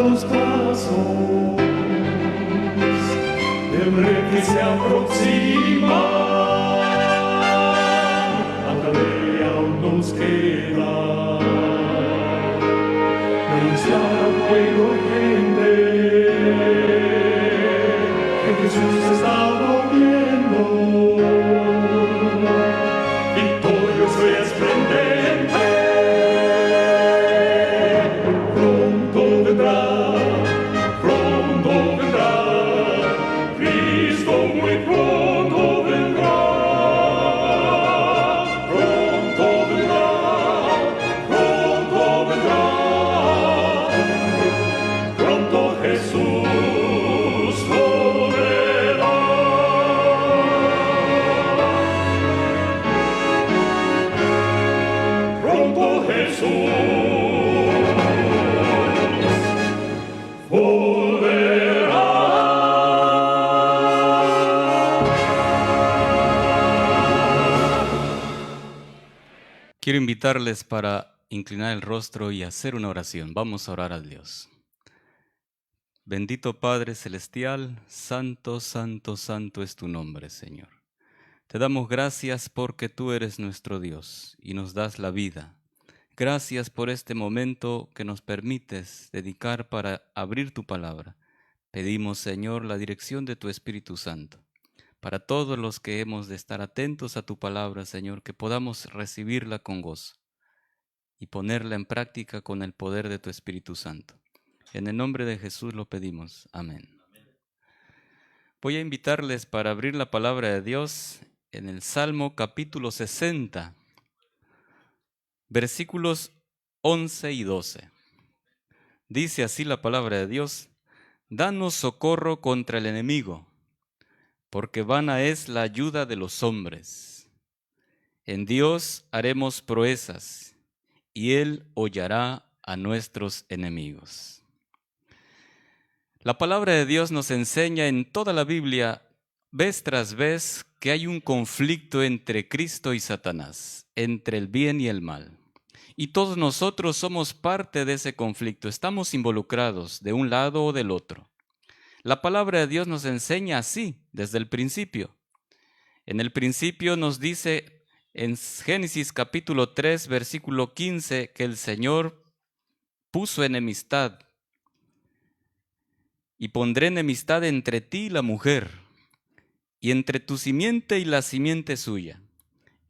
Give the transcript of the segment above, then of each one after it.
los brazos del rey que se aproxima. La tarea aún nos queda denunciar al pueblo gente que Jesús está volviendo, victorioso y esplendente. Pronto vendrá, Cristo muy pronto vendrá, pronto vendrá, pronto Jesús volverá. Pronto Jesús volverá. Quiero invitarles para inclinar el rostro y hacer una oración. Vamos a orar a Dios. Bendito Padre Celestial, santo, santo, santo es tu nombre, Señor. Te damos gracias porque tú eres nuestro Dios y nos das la vida. Gracias por este momento que nos permites dedicar para abrir tu palabra. Pedimos, Señor, la dirección de tu Espíritu Santo. Para todos los que hemos de estar atentos a tu palabra, Señor, que podamos recibirla con gozo y ponerla en práctica con el poder de tu Espíritu Santo. En el nombre de Jesús lo pedimos. Amén. Voy a invitarles para abrir la palabra de Dios en el Salmo capítulo 60, versículos 11 y 12. Dice así la palabra de Dios: danos socorro contra el enemigo, porque vana es la ayuda de los hombres. En Dios haremos proezas, y Él hollará a nuestros enemigos. La palabra de Dios nos enseña en toda la Biblia, vez tras vez, que hay un conflicto entre Cristo y Satanás, entre el bien y el mal. Y todos nosotros somos parte de ese conflicto, estamos involucrados de un lado o del otro. La palabra de Dios nos enseña así, desde el principio. En el principio nos dice en Génesis capítulo 3, versículo 15, que el Señor puso enemistad. Y pondré enemistad entre ti y la mujer, y entre tu simiente y la simiente suya.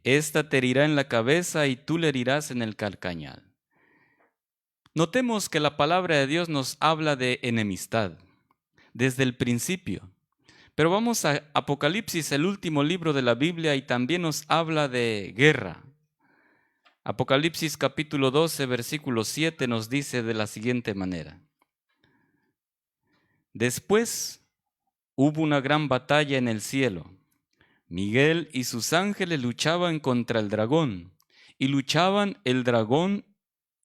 Esta te herirá en la cabeza y tú le herirás en el calcañal. Notemos que la palabra de Dios nos habla de enemistad desde el principio. Pero vamos a Apocalipsis, el último libro de la Biblia, y también nos habla de guerra. Apocalipsis capítulo 12, versículo 7 nos dice de la siguiente manera: después hubo una gran batalla en el cielo. Miguel y sus ángeles luchaban contra el dragón, y luchaban el dragón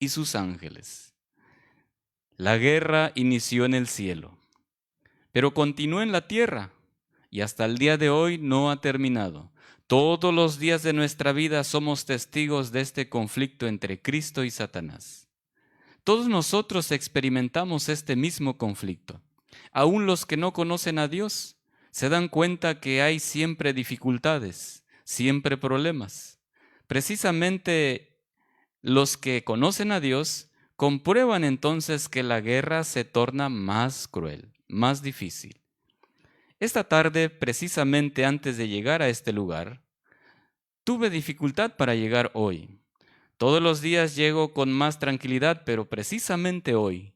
y sus ángeles. La guerra inició en el cielo, pero continuó en la tierra, y hasta el día de hoy no ha terminado. Todos los días de nuestra vida somos testigos de este conflicto entre Cristo y Satanás. Todos nosotros experimentamos este mismo conflicto. Aún los que no conocen a Dios se dan cuenta que hay siempre dificultades, siempre problemas. Precisamente los que conocen a Dios comprueban entonces que la guerra se torna más cruel, más difícil. Esta tarde, precisamente antes de llegar a este lugar, tuve dificultad para llegar hoy. Todos los días llego con más tranquilidad, pero precisamente hoy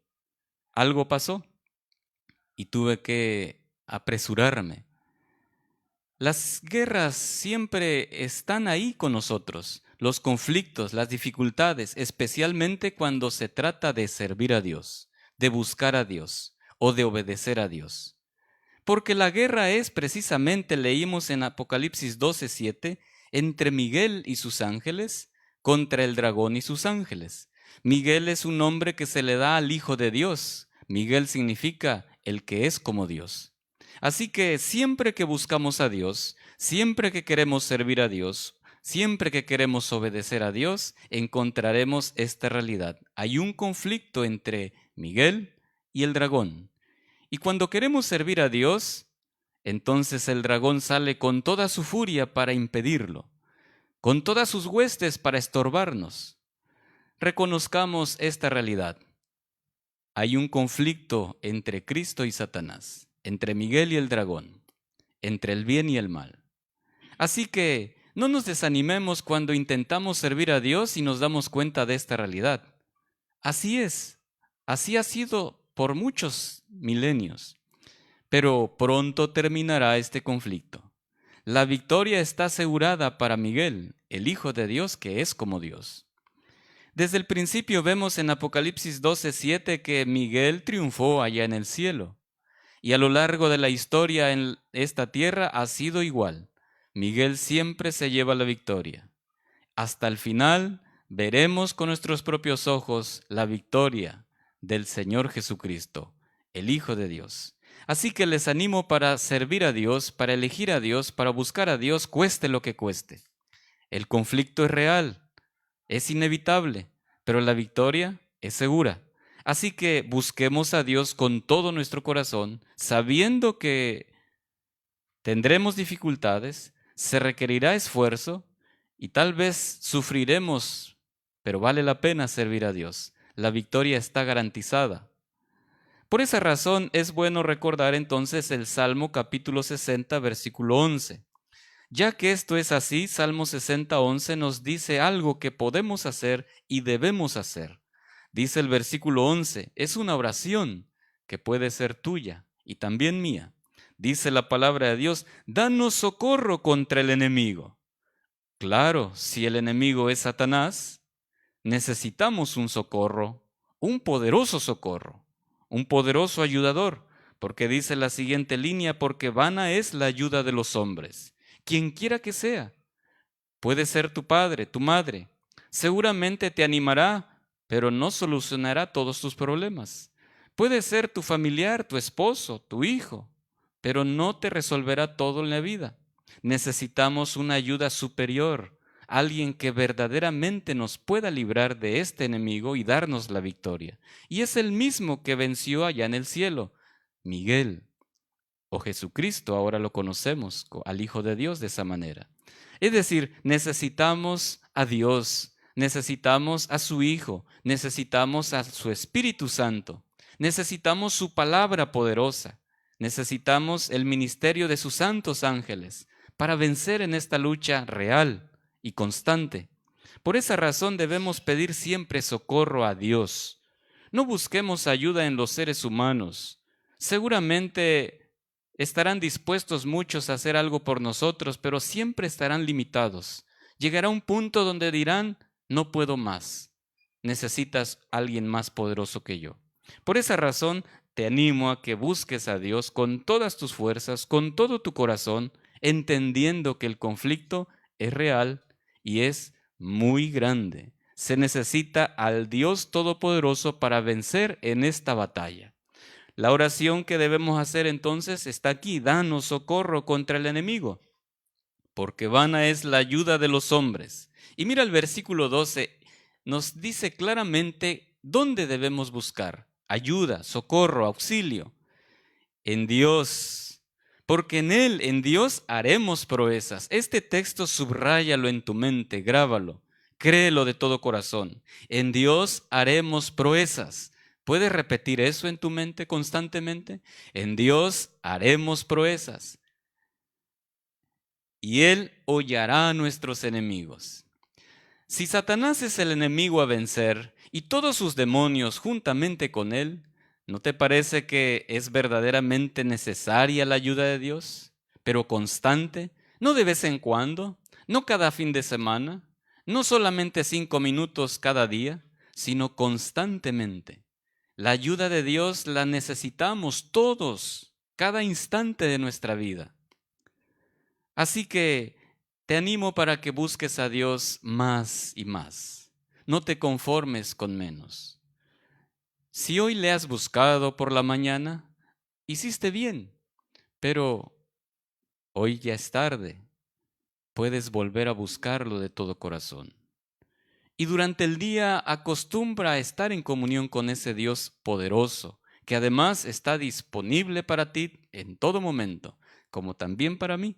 algo pasó y tuve que apresurarme. Las guerras siempre están ahí con nosotros, los conflictos, las dificultades, especialmente cuando se trata de servir a Dios, de buscar a Dios o de obedecer a Dios. Porque la guerra es precisamente, leímos en Apocalipsis 12:7, entre Miguel y sus ángeles contra el dragón y sus ángeles. Miguel es un nombre que se le da al Hijo de Dios. Miguel significa el que es como Dios. Así que siempre que buscamos a Dios, siempre que queremos servir a Dios, siempre que queremos obedecer a Dios, encontraremos esta realidad. Hay un conflicto entre Miguel y el dragón. Y cuando queremos servir a Dios, entonces el dragón sale con toda su furia para impedirlo, con todas sus huestes para estorbarnos. Reconozcamos esta realidad. Hay un conflicto entre Cristo y Satanás, entre Miguel y el dragón, entre el bien y el mal. Así que no nos desanimemos cuando intentamos servir a Dios y nos damos cuenta de esta realidad. Así es, así ha sido por muchos milenios, pero pronto terminará este conflicto. La victoria está asegurada para Miguel, el Hijo de Dios que es como Dios. Desde el principio vemos en Apocalipsis 12:7 que Miguel triunfó allá en el cielo. Y a lo largo de la historia en esta tierra ha sido igual. Miguel siempre se lleva la victoria. Hasta el final veremos con nuestros propios ojos la victoria del Señor Jesucristo, el Hijo de Dios. Así que les animo para servir a Dios, para elegir a Dios, para buscar a Dios, cueste lo que cueste. El conflicto es real, es inevitable, pero la victoria es segura. Así que busquemos a Dios con todo nuestro corazón, sabiendo que tendremos dificultades, se requerirá esfuerzo y tal vez sufriremos, pero vale la pena servir a Dios. La victoria está garantizada. Por esa razón es bueno recordar entonces el Salmo capítulo 60, versículo 11. Ya que esto es así, Salmo 60:11 nos dice algo que podemos hacer y debemos hacer. Dice el versículo 11, es una oración que puede ser tuya y también mía. Dice la palabra de Dios, danos socorro contra el enemigo. Claro, si el enemigo es Satanás, necesitamos un socorro, un poderoso socorro, un poderoso ayudador, porque dice la siguiente línea, porque vana es la ayuda de los hombres. Quien quiera que sea, puede ser tu padre, tu madre, seguramente te animará, pero no solucionará todos tus problemas. Puede ser tu familiar, tu esposo, tu hijo, pero no te resolverá todo en la vida. Necesitamos una ayuda superior, alguien que verdaderamente nos pueda librar de este enemigo y darnos la victoria. Y es el mismo que venció allá en el cielo, Miguel, o Jesucristo, ahora lo conocemos, al Hijo de Dios de esa manera. Es decir, necesitamos a Dios, necesitamos a su Hijo, necesitamos a su Espíritu Santo, necesitamos su palabra poderosa, necesitamos el ministerio de sus santos ángeles para vencer en esta lucha real y constante. Por esa razón debemos pedir siempre socorro a Dios. No busquemos ayuda en los seres humanos. Seguramente estarán dispuestos muchos a hacer algo por nosotros, pero siempre estarán limitados. Llegará un punto donde dirán, no puedo más. Necesitas a alguien más poderoso que yo. Por esa razón, te animo a que busques a Dios con todas tus fuerzas, con todo tu corazón, entendiendo que el conflicto es real y es muy grande. Se necesita al Dios Todopoderoso para vencer en esta batalla. La oración que debemos hacer entonces está aquí, danos socorro contra el enemigo, porque vana es la ayuda de los hombres. Y mira el versículo 12, nos dice claramente dónde debemos buscar ayuda, socorro, auxilio. En Dios, porque en Él, en Dios, haremos proezas. Este texto subráyalo en tu mente, grábalo, créelo de todo corazón. En Dios haremos proezas. ¿Puedes repetir eso en tu mente constantemente? En Dios haremos proezas. Y Él hollará a nuestros enemigos. Si Satanás es el enemigo a vencer y todos sus demonios juntamente con él, ¿no te parece que es verdaderamente necesaria la ayuda de Dios? Pero constante, no de vez en cuando, no cada fin de semana, no solamente 5 minutos cada día, sino constantemente. La ayuda de Dios la necesitamos todos, cada instante de nuestra vida. Así que te animo para que busques a Dios más y más. No te conformes con menos. Si hoy le has buscado por la mañana, hiciste bien, pero hoy ya es tarde. Puedes volver a buscarlo de todo corazón. Y durante el día acostumbra a estar en comunión con ese Dios poderoso, que además está disponible para ti en todo momento, como también para mí.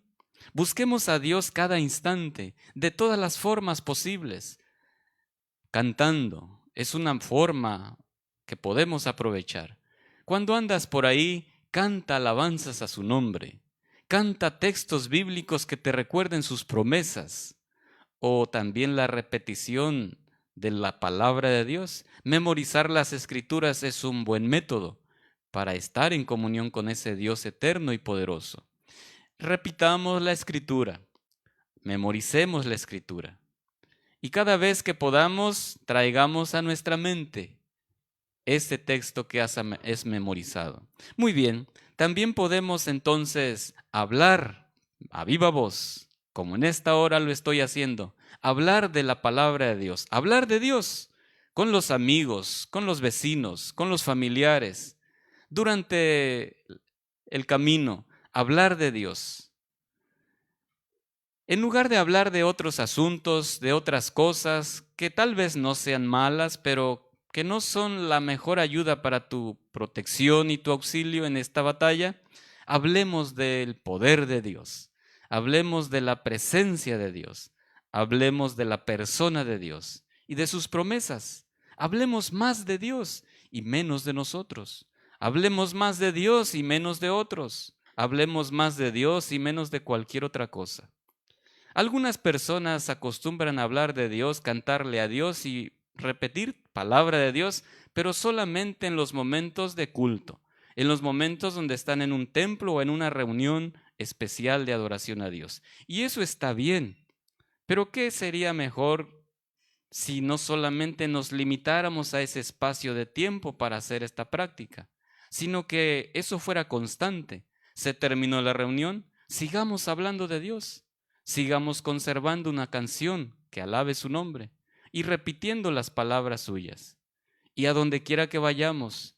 Busquemos a Dios cada instante, de todas las formas posibles. Cantando es una forma que podemos aprovechar. Cuando andas por ahí, canta alabanzas a su nombre. Canta textos bíblicos que te recuerden sus promesas. O también la repetición de la palabra de Dios. Memorizar las escrituras es un buen método para estar en comunión con ese Dios eterno y poderoso. Repitamos la escritura, memoricemos la escritura y cada vez que podamos traigamos a nuestra mente este texto que es memorizado. Muy bien, también podemos entonces hablar a viva voz, como en esta hora lo estoy haciendo, hablar de la palabra de Dios, hablar de Dios con los amigos, con los vecinos, con los familiares, durante el camino, hablar de Dios. En lugar de hablar de otros asuntos, de otras cosas que tal vez no sean malas, pero que no son la mejor ayuda para tu protección y tu auxilio en esta batalla, hablemos del poder de Dios, hablemos de la presencia de Dios, hablemos de la persona de Dios y de sus promesas. Hablemos más de Dios y menos de nosotros. Hablemos más de Dios y menos de otros. Hablemos más de Dios y menos de cualquier otra cosa. Algunas personas acostumbran a hablar de Dios, cantarle a Dios y repetir palabra de Dios, pero solamente en los momentos de culto, en los momentos donde están en un templo o en una reunión especial de adoración a Dios. Y eso está bien, pero ¿qué sería mejor si no solamente nos limitáramos a ese espacio de tiempo para hacer esta práctica, sino que eso fuera constante? Se terminó la reunión, sigamos hablando de Dios. Sigamos conservando una canción que alabe su nombre y repitiendo las palabras suyas. Y a donde quiera que vayamos,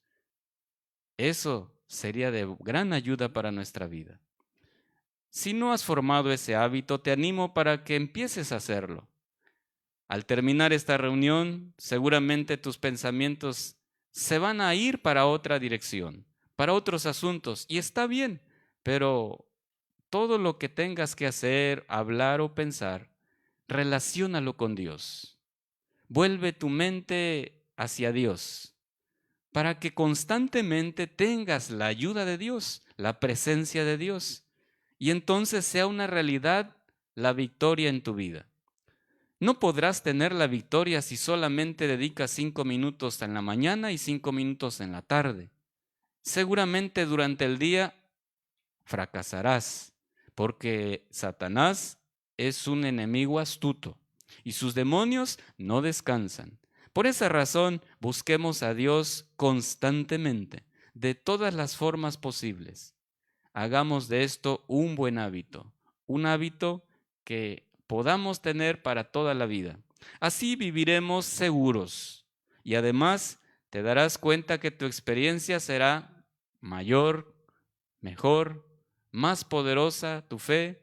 eso sería de gran ayuda para nuestra vida. Si no has formado ese hábito, te animo para que empieces a hacerlo. Al terminar esta reunión, seguramente tus pensamientos se van a ir para otra dirección, para otros asuntos, y está bien, pero todo lo que tengas que hacer, hablar o pensar, relaciónalo con Dios. Vuelve tu mente hacia Dios para que constantemente tengas la ayuda de Dios, la presencia de Dios, y entonces sea una realidad la victoria en tu vida. No podrás tener la victoria si solamente dedicas 5 minutos en la mañana y 5 minutos en la tarde. Seguramente durante el día fracasarás, porque Satanás es un enemigo astuto y sus demonios no descansan. Por esa razón, busquemos a Dios constantemente, de todas las formas posibles. Hagamos de esto un buen hábito, un hábito que podamos tener para toda la vida. Así viviremos seguros y además te darás cuenta que tu experiencia será mayor, mejor, más poderosa tu fe,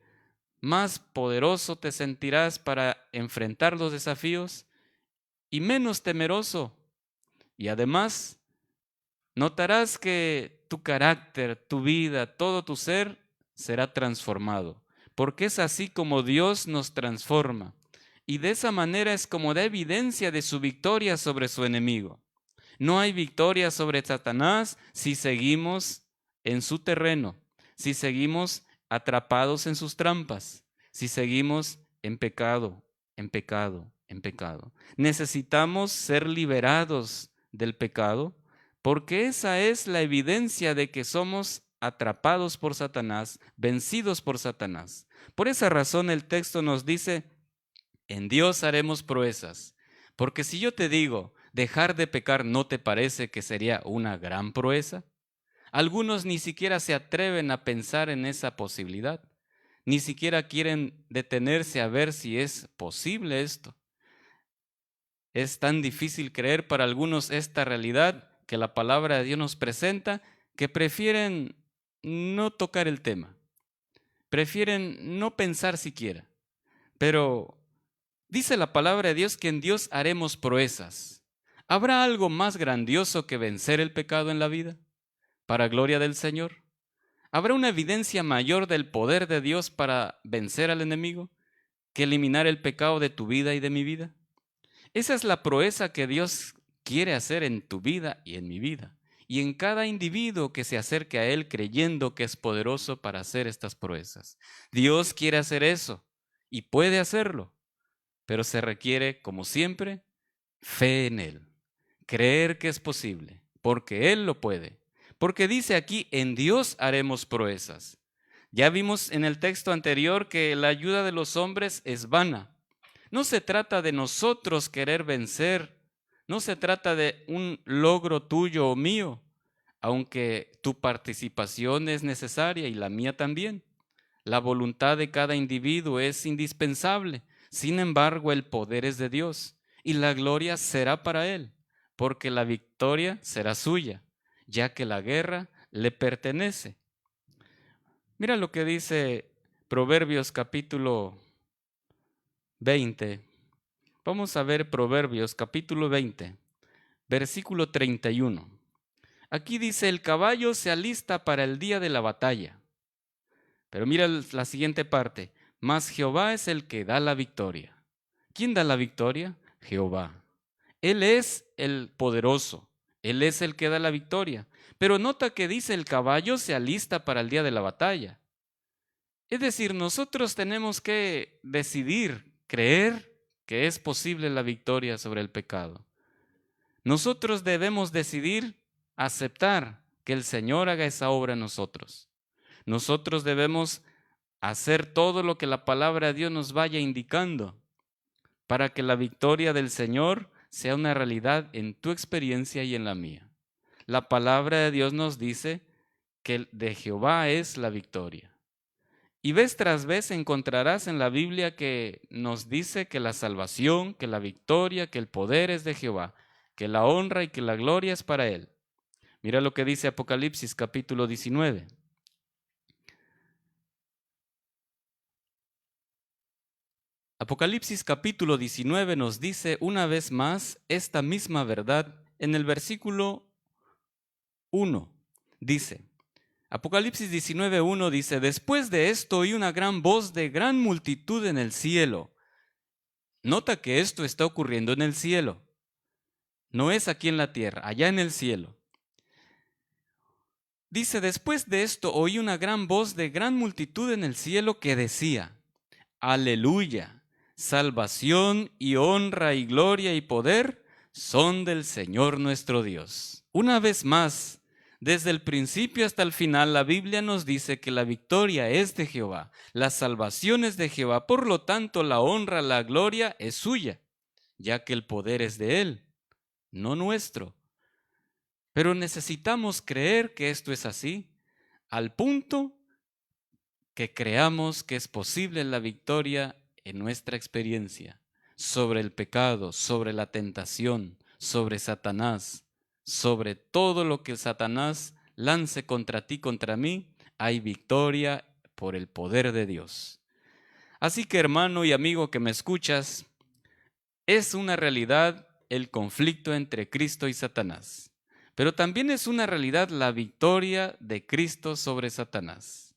más poderoso te sentirás para enfrentar los desafíos y menos temeroso. Y además, notarás que tu carácter, tu vida, todo tu ser será transformado, porque es así como Dios nos transforma. Y de esa manera es como da evidencia de su victoria sobre su enemigo. No hay victoria sobre Satanás si seguimos en su terreno, si seguimos atrapados en sus trampas, si seguimos en pecado, en pecado, en pecado. Necesitamos ser liberados del pecado porque esa es la evidencia de que somos atrapados por Satanás, vencidos por Satanás. Por esa razón el texto nos dice, en Dios haremos proezas, porque si yo te digo, dejar de pecar, ¿no te parece que sería una gran proeza? Algunos ni siquiera se atreven a pensar en esa posibilidad, ni siquiera quieren detenerse a ver si es posible esto. Es tan difícil creer para algunos esta realidad que la palabra de Dios nos presenta que prefieren no tocar el tema, prefieren no pensar siquiera. Pero dice la palabra de Dios que en Dios haremos proezas. ¿Habrá algo más grandioso que vencer el pecado en la vida? para gloria del Señor? ¿Habrá una evidencia mayor del poder de Dios para vencer al enemigo que eliminar el pecado de tu vida y de mi vida? Esa es la proeza que Dios quiere hacer en tu vida y en mi vida, y en cada individuo que se acerque a Él creyendo que es poderoso para hacer estas proezas. Dios quiere hacer eso y puede hacerlo, pero se requiere, como siempre, fe en Él, creer que es posible, porque Él lo puede, porque dice aquí, en Dios haremos proezas. Ya vimos en el texto anterior que la ayuda de los hombres es vana. No se trata de nosotros querer vencer, no se trata de un logro tuyo o mío, aunque tu participación es necesaria y la mía también. La voluntad de cada individuo es indispensable. Sin embargo, el poder es de Dios y la gloria será para Él, porque la victoria será suya, ya que la guerra le pertenece. Mira lo que dice Proverbios capítulo 20. Vamos a ver Proverbios capítulo 20, versículo 31. Aquí dice, el caballo se alista para el día de la batalla. Pero mira la siguiente parte, mas Jehová es el que da la victoria. ¿Quién da la victoria? Jehová. Él es el poderoso, Él es el que da la victoria. Pero nota que dice, el caballo se alista para el día de la batalla. Es decir, nosotros tenemos que decidir, creer que es posible la victoria sobre el pecado. Nosotros debemos decidir aceptar que el Señor haga esa obra en nosotros. Nosotros debemos hacer todo lo que la palabra de Dios nos vaya indicando para que la victoria del Señor sea una realidad en tu experiencia y en la mía. La palabra de Dios nos dice que de Jehová es la victoria. Y vez tras vez encontrarás en la Biblia que nos dice que la salvación, que la victoria, que el poder es de Jehová, que la honra y que la gloria es para Él. Mira lo que dice Apocalipsis capítulo 19. Apocalipsis capítulo 19 nos dice una vez más esta misma verdad en el versículo 1. Dice, Apocalipsis 19:1 dice, después de esto oí una gran voz de gran multitud en el cielo. Nota que esto está ocurriendo en el cielo. No es aquí en la tierra, allá en el cielo. Dice, después de esto oí una gran voz de gran multitud en el cielo que decía, aleluya, salvación y honra y gloria y poder son del Señor nuestro Dios. Una vez más, desde el principio hasta el final, la Biblia nos dice que la victoria es de Jehová, la salvación es de Jehová, por lo tanto la honra, la gloria es suya, ya que el poder es de Él, no nuestro. Pero necesitamos creer que esto es así, al punto que creamos que es posible la victoria en nuestra experiencia sobre el pecado, sobre la tentación, sobre Satanás, sobre todo lo que Satanás lance contra ti, contra mí, hay victoria por el poder de Dios. Así que hermano y amigo que me escuchas, es una realidad el conflicto entre Cristo y Satanás, pero también es una realidad la victoria de Cristo sobre Satanás.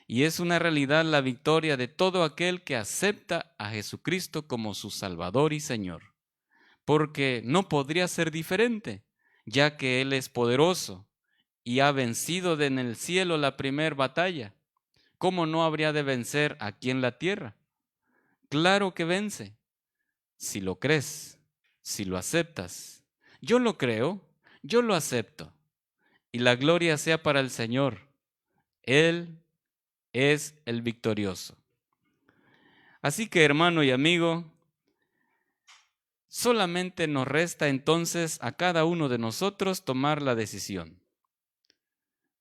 Y es una realidad la victoria de todo aquel que acepta a Jesucristo como su Salvador y Señor. Porque no podría ser diferente, ya que Él es poderoso y ha vencido en el cielo la primera batalla. ¿Cómo no habría de vencer aquí en la tierra? Claro que vence, si lo crees, si lo aceptas. Yo lo creo, yo lo acepto. Y la gloria sea para el Señor. Él es el victorioso. Así que hermano y amigo, solamente nos resta entonces a cada uno de nosotros tomar la decisión.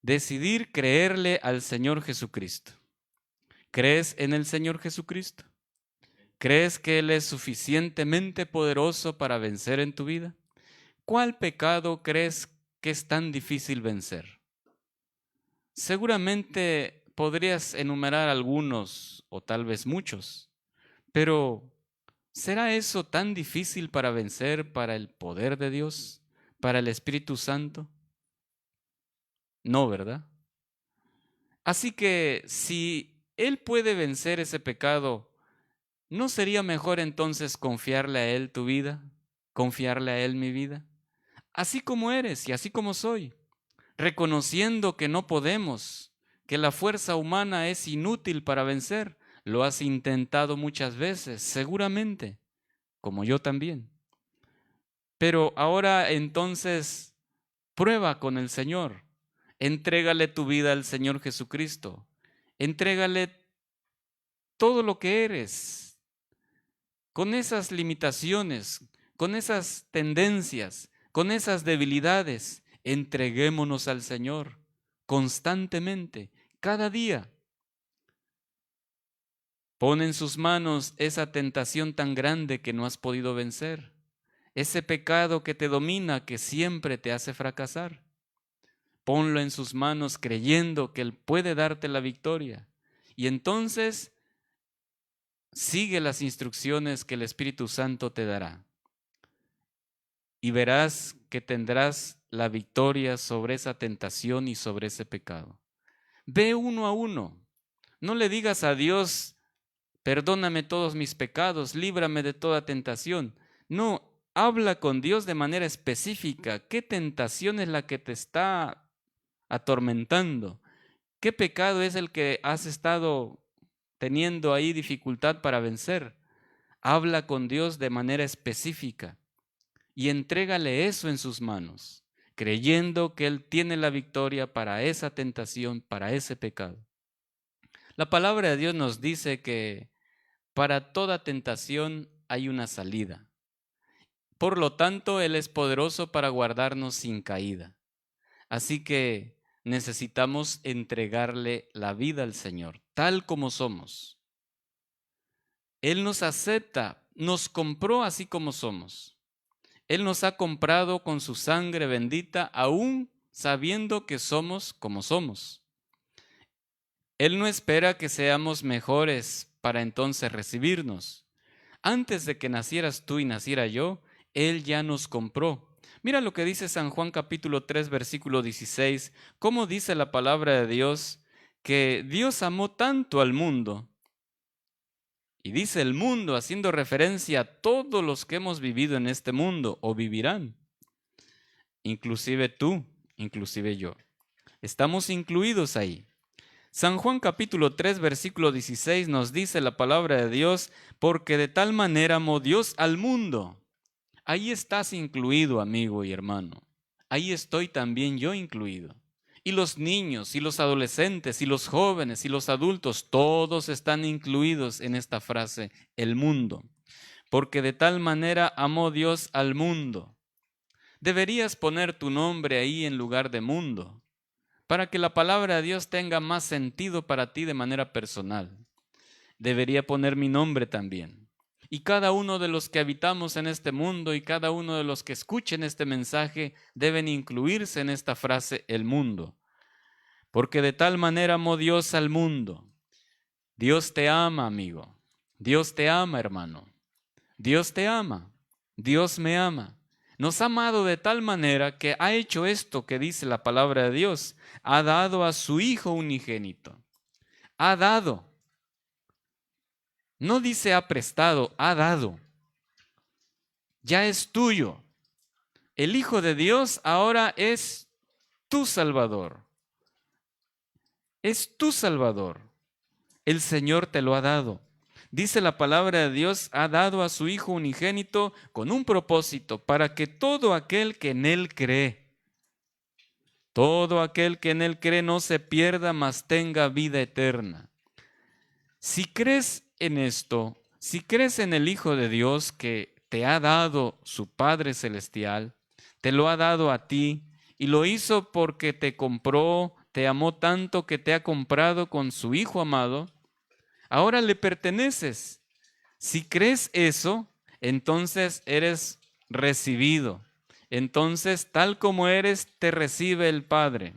Decidir creerle al Señor Jesucristo. ¿Crees en el Señor Jesucristo? ¿Crees que Él es suficientemente poderoso para vencer en tu vida? ¿Cuál pecado crees que es tan difícil vencer? Seguramente podrías enumerar algunos o tal vez muchos, pero ¿será eso tan difícil para vencer para el poder de Dios, para el Espíritu Santo? No, ¿verdad? Así que si Él puede vencer ese pecado, ¿no sería mejor entonces confiarle a Él tu vida? ¿Confiarle a Él mi vida? Así como eres y así como soy, reconociendo que no podemos, que la fuerza humana es inútil para vencer. Lo has intentado muchas veces, seguramente, como yo también. Pero ahora entonces prueba con el Señor. Entrégale tu vida al Señor Jesucristo. Entrégale todo lo que eres, con esas limitaciones, con esas tendencias, con esas debilidades. Entreguémonos al Señor constantemente, cada día. Pon en sus manos esa tentación tan grande que no has podido vencer, ese pecado que te domina, que siempre te hace fracasar. Ponlo en sus manos creyendo que Él puede darte la victoria. Y entonces sigue las instrucciones que el Espíritu Santo te dará. Y verás que tendrás la victoria sobre esa tentación y sobre ese pecado. Ve uno a uno. No le digas a Dios, perdóname todos mis pecados, líbrame de toda tentación. No, habla con Dios de manera específica. ¿Qué tentación es la que te está atormentando? ¿Qué pecado es el que has estado teniendo ahí dificultad para vencer? Habla con Dios de manera específica y entrégale eso en sus manos, creyendo que Él tiene la victoria para esa tentación, para ese pecado. La palabra de Dios nos dice que para toda tentación hay una salida. Por lo tanto, Él es poderoso para guardarnos sin caída. Así que necesitamos entregarle la vida al Señor, tal como somos. Él nos acepta, nos compró así como somos. Él nos ha comprado con su sangre bendita, aún sabiendo que somos como somos. Él no espera que seamos mejores para entonces recibirnos. Antes de que nacieras tú y naciera yo, Él ya nos compró. Mira lo que dice San Juan capítulo 3, versículo 16. ¿Cómo dice la palabra de Dios? Que Dios amó tanto al mundo. Y dice el mundo haciendo referencia a todos los que hemos vivido en este mundo o vivirán. Inclusive tú, inclusive yo. Estamos incluidos ahí. San Juan capítulo 3, versículo 16 nos dice la palabra de Dios, porque de tal manera amó Dios al mundo. Ahí estás incluido, amigo y hermano. Ahí estoy también yo incluido. Y los niños, y los adolescentes, y los jóvenes, y los adultos, todos están incluidos en esta frase, el mundo. Porque de tal manera amó Dios al mundo. Deberías poner tu nombre ahí en lugar de mundo, para que la palabra de Dios tenga más sentido para ti de manera personal. Debería poner mi nombre también. Y cada uno de los que habitamos en este mundo y cada uno de los que escuchen este mensaje deben incluirse en esta frase, el mundo. Porque de tal manera amó Dios al mundo. Dios te ama, amigo. Dios te ama, hermano. Dios te ama. Dios me ama. Nos ha amado de tal manera que ha hecho esto que dice la palabra de Dios. Ha dado a su Hijo unigénito. Ha dado. No dice ha prestado, ha dado. Ya es tuyo. El Hijo de Dios ahora es tu Salvador. Es tu Salvador. El Señor te lo ha dado. Dice la palabra de Dios, ha dado a su Hijo unigénito con un propósito, para que todo aquel que en Él cree, todo aquel que en Él cree no se pierda, mas tenga vida eterna. Si crees en esto, si crees en el Hijo de Dios que te ha dado su Padre Celestial, te lo ha dado a ti y lo hizo porque te compró, te amó tanto que te ha comprado con su Hijo amado, ahora le perteneces. Si crees eso, entonces eres recibido. Entonces, tal como eres, te recibe el Padre.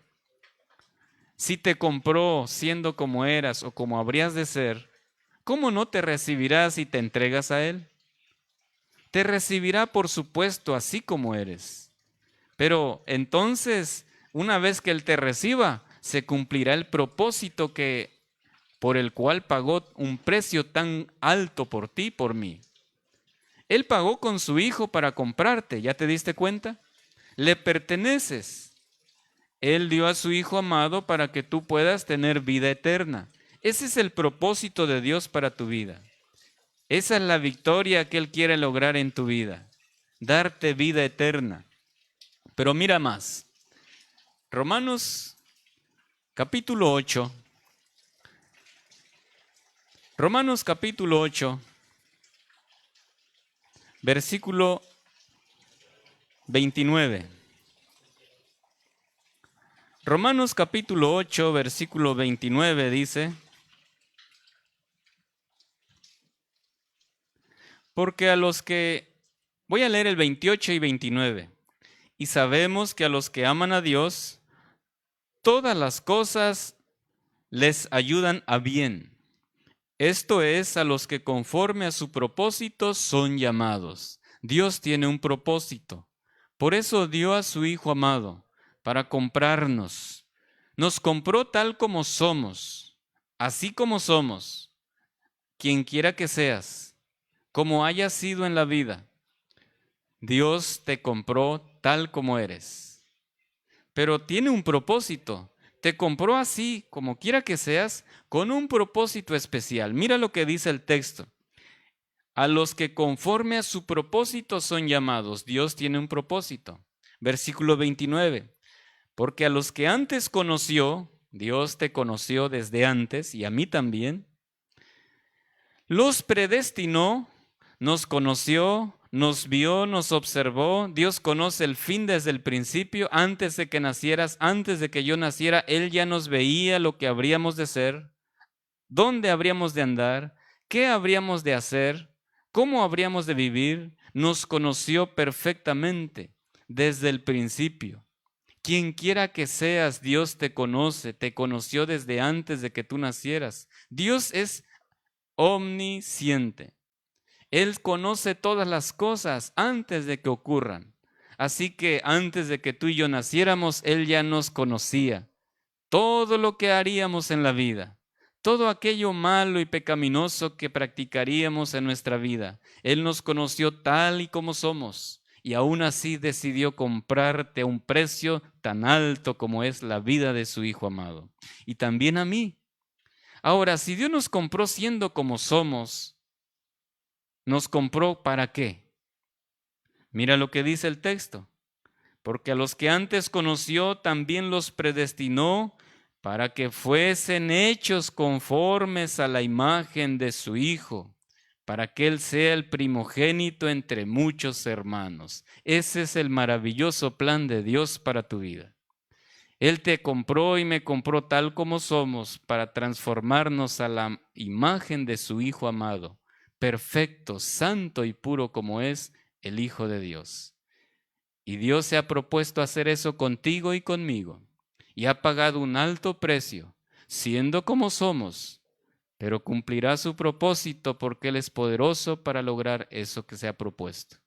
Si te compró siendo como eras o como habrías de ser, ¿cómo no te recibirá si te entregas a Él? Te recibirá, por supuesto, así como eres. Pero entonces una vez que Él te reciba, se cumplirá el propósito por el cual pagó un precio tan alto por ti, por mí. Él pagó con su Hijo para comprarte, ¿ya te diste cuenta? Le perteneces. Él dio a su Hijo amado para que tú puedas tener vida eterna. Ese es el propósito de Dios para tu vida. Esa es la victoria que Él quiere lograr en tu vida, darte vida eterna. Pero mira más, Romanos capítulo 8, Romanos capítulo 8, versículo 29. Romanos capítulo 8, versículo 29 dice: porque a los que, voy a leer el 28 y 29, y sabemos que a los que aman a Dios, todas las cosas les ayudan a bien. Esto es, a los que conforme a su propósito son llamados. Dios tiene un propósito. Por eso dio a su Hijo amado, para comprarnos. Nos compró tal como somos, así como somos, quien quiera que seas, como hayas sido en la vida. Dios te compró tal como eres. Pero tiene un propósito. Te compró así, como quiera que seas, con un propósito especial. Mira lo que dice el texto. A los que conforme a su propósito son llamados. Dios tiene un propósito. Versículo 29. Porque a los que antes conoció, Dios te conoció desde antes y a mí también, los predestinó, nos conoció, nos vio, nos observó. Dios conoce el fin desde el principio. Antes de que nacieras, antes de que yo naciera, Él ya nos veía lo que habríamos de ser, dónde habríamos de andar, qué habríamos de hacer, cómo habríamos de vivir. Nos conoció perfectamente desde el principio. Quien quiera que seas, Dios te conoce, te conoció desde antes de que tú nacieras. Dios es omnisciente. Él conoce todas las cosas antes de que ocurran. Así que antes de que tú y yo naciéramos, Él ya nos conocía. Todo lo que haríamos en la vida, todo aquello malo y pecaminoso que practicaríamos en nuestra vida, Él nos conoció tal y como somos. Y aún así decidió comprarte a un precio tan alto como es la vida de su Hijo amado. Y también a mí. Ahora, si Dios nos compró siendo como somos, ¿nos compró para qué? Mira lo que dice el texto. Porque a los que antes conoció también los predestinó para que fuesen hechos conformes a la imagen de su Hijo, para que Él sea el primogénito entre muchos hermanos. Ese es el maravilloso plan de Dios para tu vida. Él te compró y me compró tal como somos para transformarnos a la imagen de su Hijo amado, perfecto, santo y puro como es el Hijo de Dios. Y Dios se ha propuesto hacer eso contigo y conmigo, y ha pagado un alto precio, siendo como somos, pero cumplirá su propósito porque Él es poderoso para lograr eso que se ha propuesto.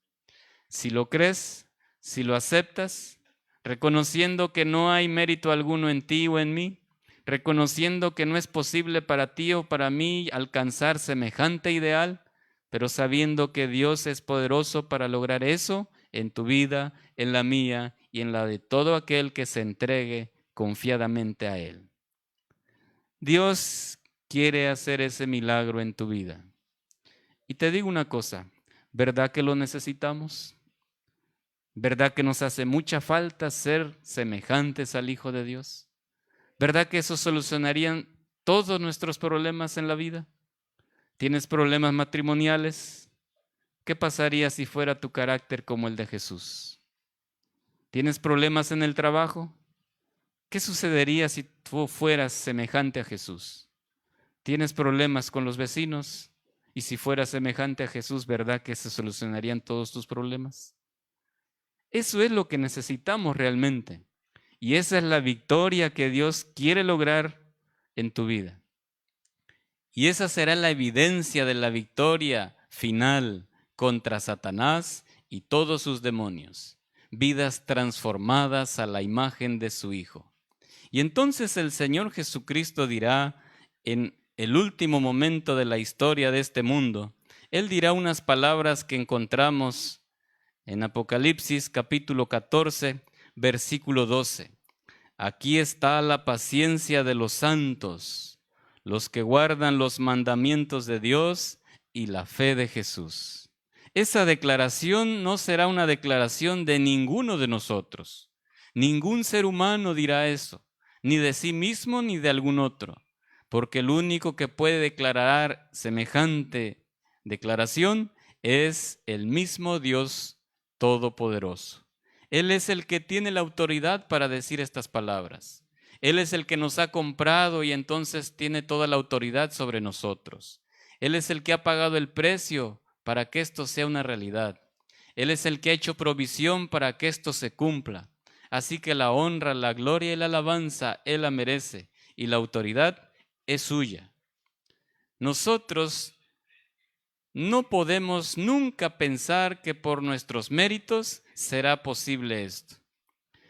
Si lo crees, si lo aceptas, reconociendo que no hay mérito alguno en ti o en mí, reconociendo que no es posible para ti o para mí alcanzar semejante ideal, pero sabiendo que Dios es poderoso para lograr eso en tu vida, en la mía y en la de todo aquel que se entregue confiadamente a Él. Dios quiere hacer ese milagro en tu vida. Y te digo una cosa, ¿verdad que lo necesitamos? ¿Verdad que nos hace mucha falta ser semejantes al Hijo de Dios? ¿Verdad que eso solucionaría todos nuestros problemas en la vida? ¿Tienes problemas matrimoniales? ¿Qué pasaría si fuera tu carácter como el de Jesús? ¿Tienes problemas en el trabajo? ¿Qué sucedería si tú fueras semejante a Jesús? ¿Tienes problemas con los vecinos? Y si fueras semejante a Jesús, ¿verdad que se solucionarían todos tus problemas? Eso es lo que necesitamos realmente. Y esa es la victoria que Dios quiere lograr en tu vida. Y esa será la evidencia de la victoria final contra Satanás y todos sus demonios. vidas transformadas a la imagen de su Hijo. Y entonces el Señor Jesucristo dirá en el último momento de la historia de este mundo, Él dirá unas palabras que encontramos en Apocalipsis capítulo 14, versículo 12. Aquí está la paciencia de los santos, los que guardan los mandamientos de Dios y la fe de Jesús. Esa declaración no será una declaración de ninguno de nosotros. Ningún ser humano dirá eso, ni de sí mismo ni de algún otro, porque el único que puede declarar semejante declaración es el mismo Dios Todopoderoso. Él es el que tiene la autoridad para decir estas palabras. Él es el que nos ha comprado y entonces tiene toda la autoridad sobre nosotros. Él es el que ha pagado el precio para que esto sea una realidad. Él es el que ha hecho provisión para que esto se cumpla. Así que la honra, la gloria y la alabanza Él la merece y la autoridad es suya. Nosotros no podemos nunca pensar que por nuestros méritos será posible esto.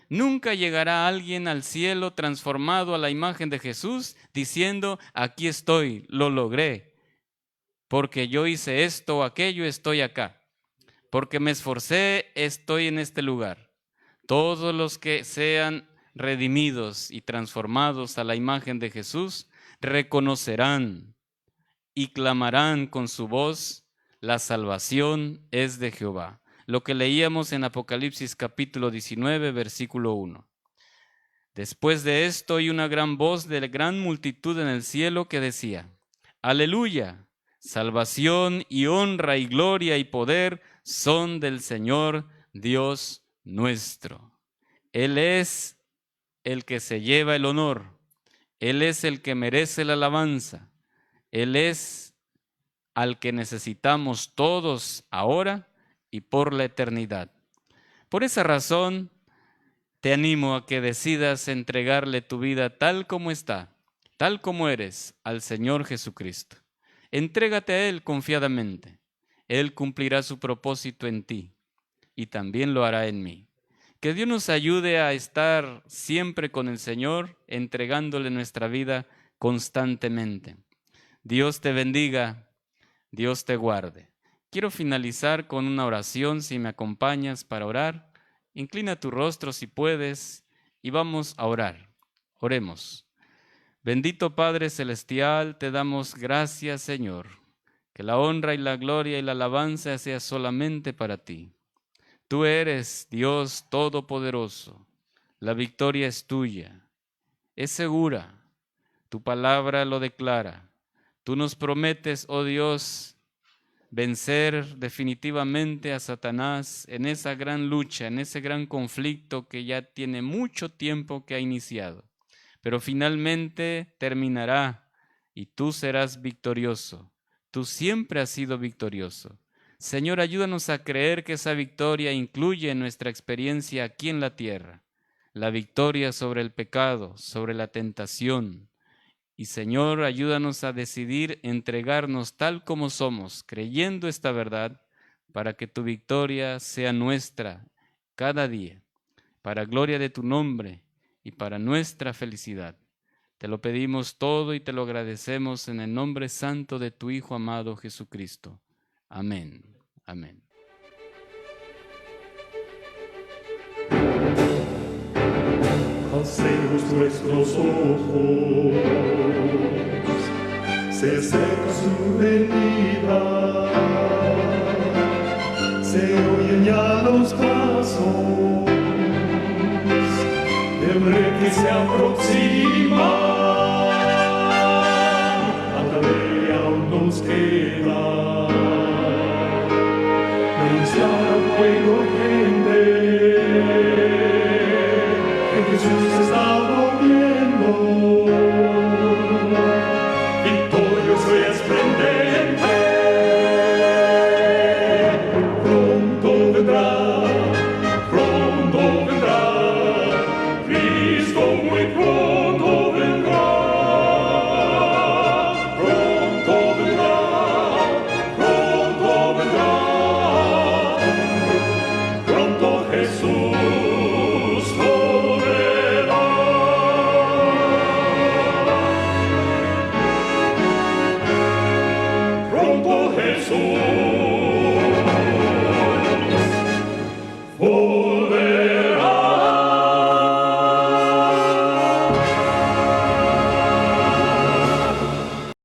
Nunca llegará alguien al cielo transformado a la imagen de Jesús diciendo, aquí estoy, lo logré, porque yo hice esto o aquello, estoy acá, porque me esforcé, estoy en este lugar. Todos los que sean redimidos y transformados a la imagen de Jesús reconocerán y clamarán con su voz, la salvación es de Jehová. Lo que leíamos en Apocalipsis capítulo 19, versículo 1. Después de esto oí una gran voz de gran multitud en el cielo que decía, Aleluya, salvación y honra y gloria y poder son del Señor Dios nuestro. Él es el que se lleva el honor, Él es el que merece la alabanza. Él es al que necesitamos todos ahora y por la eternidad. Por esa razón, te animo a que decidas entregarle tu vida tal como está, tal como eres, al Señor Jesucristo. Entrégate a Él confiadamente. Él cumplirá su propósito en ti y también lo hará en mí. Que Dios nos ayude a estar siempre con el Señor, entregándole nuestra vida constantemente. Dios te bendiga, Dios te guarde. Quiero finalizar con una oración, si me acompañas para orar. Inclina tu rostro si puedes y vamos a orar. Oremos. Bendito Padre Celestial, te damos gracias, Señor, que la honra y la gloria y la alabanza sea solamente para ti. Tú eres Dios Todopoderoso, la victoria es tuya, es segura, tu palabra lo declara. Tú nos prometes, oh Dios, vencer definitivamente a Satanás en esa gran lucha, en ese gran conflicto que ya tiene mucho tiempo que ha iniciado. Pero finalmente terminará y tú serás victorioso. Tú siempre has sido victorioso. Señor, ayúdanos a creer que esa victoria incluye nuestra experiencia aquí en la tierra, la victoria sobre el pecado, sobre la tentación. Y Señor, ayúdanos a decidir entregarnos tal como somos, creyendo esta verdad, para que tu victoria sea nuestra cada día, para gloria de tu nombre y para nuestra felicidad. Te lo pedimos todo y te lo agradecemos en el nombre santo de tu Hijo amado Jesucristo. Amén. Amén. Alcemos nuestros ojos, se acerca su venida, se oyen ya los pasos del Rey que se aproxima. A tarea aún nos queda